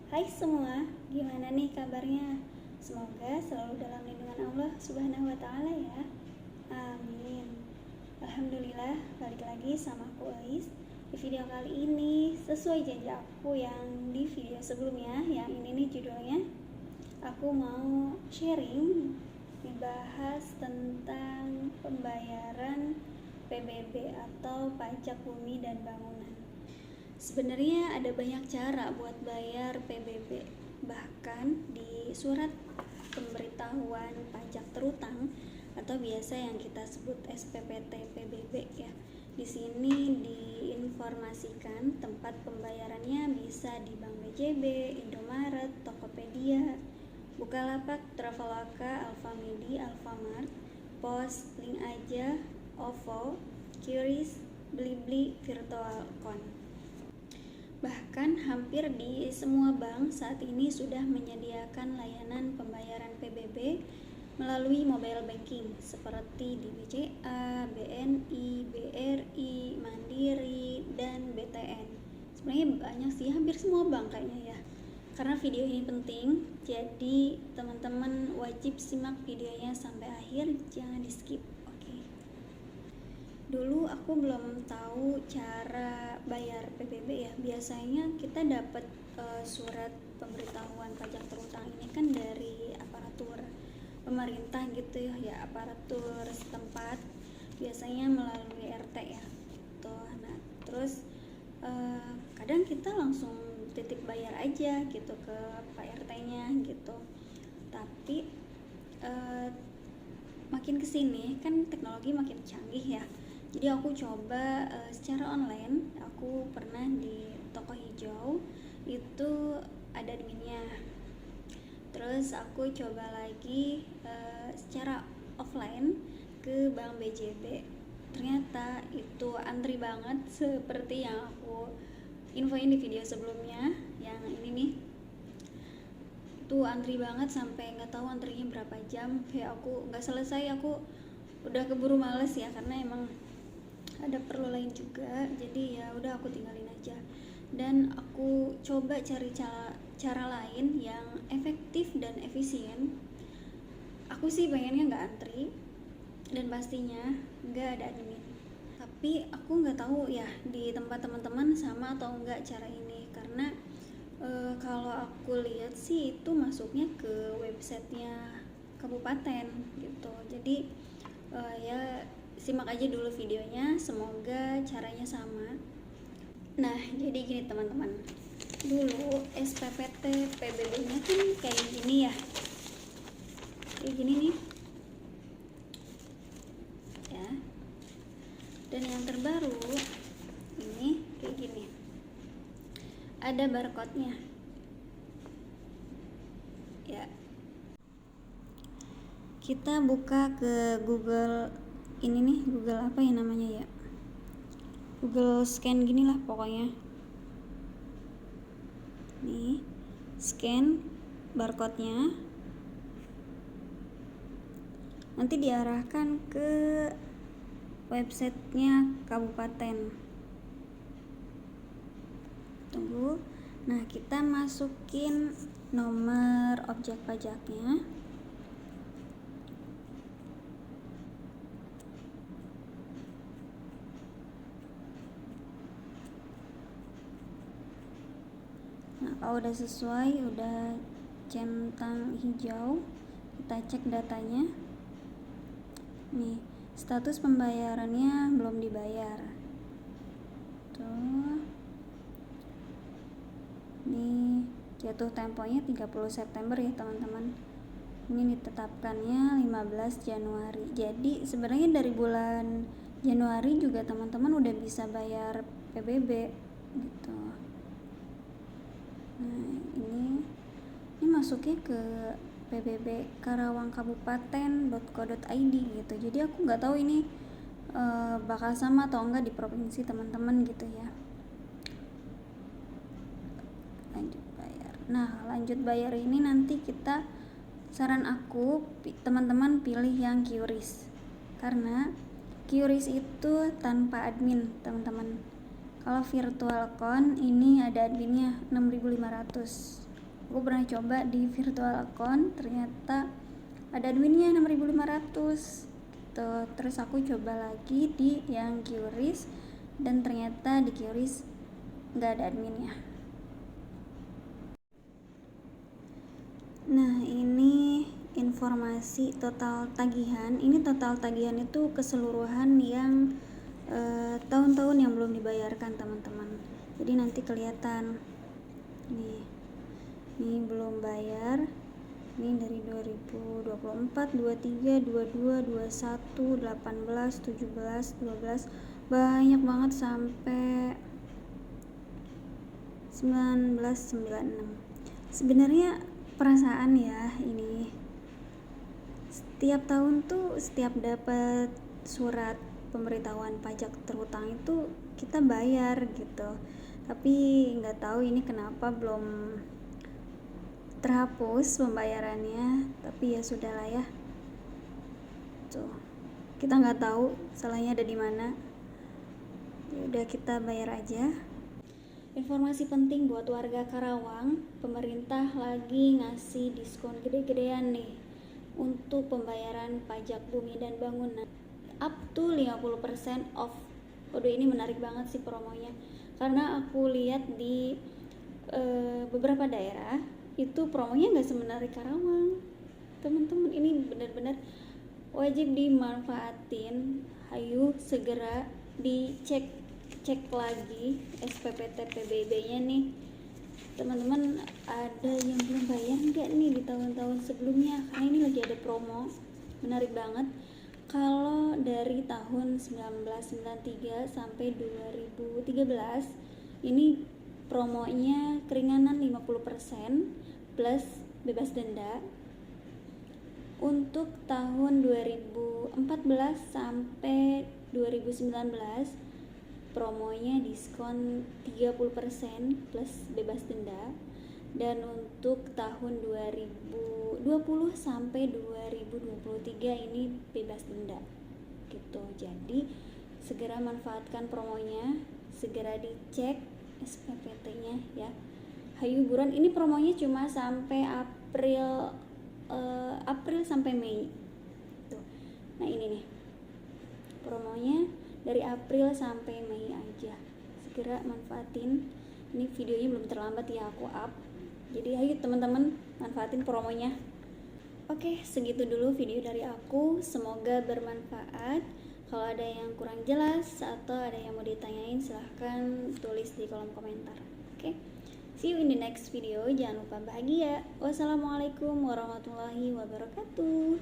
Hai semua, gimana nih kabarnya? Semoga selalu dalam lindungan Allah Subhanahu wa Ta'ala ya. Amin. Alhamdulillah, balik lagi sama aku Ais. Di video kali ini sesuai janji aku yang di video sebelumnya, yang ini nih judulnya. Aku mau sharing dibahas tentang pembayaran PBB atau pajak bumi dan bangunan. Sebenarnya ada banyak cara buat bayar PBB. Bahkan di surat pemberitahuan pajak terutang atau biasa yang kita sebut SPPT PBB ya. Di sini diinformasikan tempat pembayarannya bisa di Bank BJB, Indomaret, Tokopedia, Bukalapak, Traveloka, Alfamidi, Alfamart, Pos, Link Aja, OVO, QRIS, Blibli, Virtualcon. Bahkan hampir di semua bank saat ini sudah menyediakan layanan pembayaran PBB melalui mobile banking seperti di BCA, BNI, BRI, Mandiri, dan BTN. Sebenarnya banyak sih, hampir semua bank kayaknya ya. Karena video ini penting, jadi teman-teman wajib simak videonya sampai akhir, jangan di skip. Dulu aku belum tahu cara bayar PBB ya. Biasanya kita dapat surat pemberitahuan pajak terutang ini kan dari aparatur pemerintah gitu ya, aparatur setempat. Biasanya melalui RT ya. Tuh, nah terus kadang kita langsung titik bayar aja gitu ke Pak RT-nya gitu. Tapi makin kesini kan teknologi makin canggih ya. Jadi aku coba secara online. Aku pernah di toko hijau itu ada adminnya. Terus aku coba lagi secara offline ke Bank BJB. Ternyata itu antri banget seperti yang aku infoin di video sebelumnya. Yang ini nih, itu antri banget sampai nggak tahu antrinya berapa jam. Kayak aku nggak selesai, aku udah keburu males ya karena emang ada perlu lain juga, jadi ya udah aku tinggalin aja. Dan aku coba cari cara lain yang efektif dan efisien. Aku sih pengennya nggak antri dan pastinya nggak ada admin. Tapi aku nggak tahu ya di tempat teman-teman sama atau enggak cara ini, karena kalau aku lihat sih itu masuknya ke websitenya kabupaten gitu. Jadi ya simak aja dulu videonya, semoga caranya sama. Nah, jadi gini teman-teman. Dulu SPPT PBB-nya kan kayak gini ya. Kayak gini nih. Ya. Dan yang terbaru ini kayak gini. Ada barcode-nya. Ya. Kita buka ke Google ini nih, Google apa ya namanya ya, Google scan gini lah pokoknya. Nih, scan barcode-nya, nanti diarahkan ke websitenya kabupaten. Tunggu. Nah, kita masukin nomor objek pajaknya. Nah, kalau udah sesuai, udah centang hijau, kita cek datanya. Nih, status pembayarannya belum dibayar. Tuh. Nih, jatuh temponya 30 September ya teman-teman. Ini ditetapkannya 15 Januari. Jadi sebenarnya dari bulan Januari juga teman-teman udah bisa bayar PBB gitu. Nah, ini masuknya ke PBB karawangkabupaten.co.id gitu. Jadi aku nggak tahu ini bakal sama atau enggak di provinsi teman-teman gitu ya. Lanjut bayar. Nah, lanjut bayar ini nanti kita, saran aku teman-teman pilih yang QRIS, karena QRIS itu tanpa admin teman-teman. Kalau Virtualcon ini ada adminnya 6.500. Aku pernah coba di virtual account, ternyata ada adminnya 6.500 gitu. Terus aku coba lagi di yang QRIS, dan ternyata di QRIS nggak ada adminnya. Nah, ini informasi total tagihan. Ini total tagihan itu keseluruhan yang tahun-tahun yang belum dibayarkan, teman-teman. Jadi nanti kelihatan nih, ini belum bayar. Ini dari 2024, 23, 22, 21, 18, 17, 12, banyak banget sampai 1996. Sebenarnya perasaan ya, ini setiap tahun tuh setiap dapat surat pemberitahuan pajak terhutang itu kita bayar gitu, tapi nggak tahu ini kenapa belum terhapus pembayarannya. Tapi ya sudahlah ya, tuh kita nggak tahu salahnya ada di mana, ya udah kita bayar aja. Informasi penting buat warga Karawang, pemerintah lagi ngasih diskon gede-gedean nih untuk pembayaran pajak bumi dan bangunan, up to 50% off. Waduh, ini menarik banget sih promonya, karena aku lihat di beberapa daerah itu promonya nggak semenarik Karawang. Teman-teman, ini benar-benar wajib dimanfaatin. Ayo segera dicek lagi SPPT PBB-nya nih, teman-teman. Ada yang belum bayar nggak nih di tahun-tahun sebelumnya? Karena ini lagi ada promo menarik banget. Kalau dari tahun 1993 sampai 2013 ini promonya keringanan 50% plus bebas denda. Untuk tahun 2014 sampai 2019 promonya diskon 30% plus bebas denda. Dan untuk tahun 2020 sampai 2023 ini bebas denda gitu. Jadi segera manfaatkan promonya, segera dicek SPPT-nya ya. Hayu buruan, ini promonya cuma sampai April sampai Mei tuh. Nah, ini nih promonya dari April sampai Mei aja. Segera manfaatin. Ini videonya belum terlambat ya aku up. Jadi ayo teman-teman manfaatin promonya. Oke, segitu dulu video dari aku. Semoga bermanfaat. Kalau ada yang kurang jelas atau ada yang mau ditanyain, silahkan tulis di kolom komentar. Oke, see you in the next video. Jangan lupa bahagia. Wassalamualaikum warahmatullahi wabarakatuh.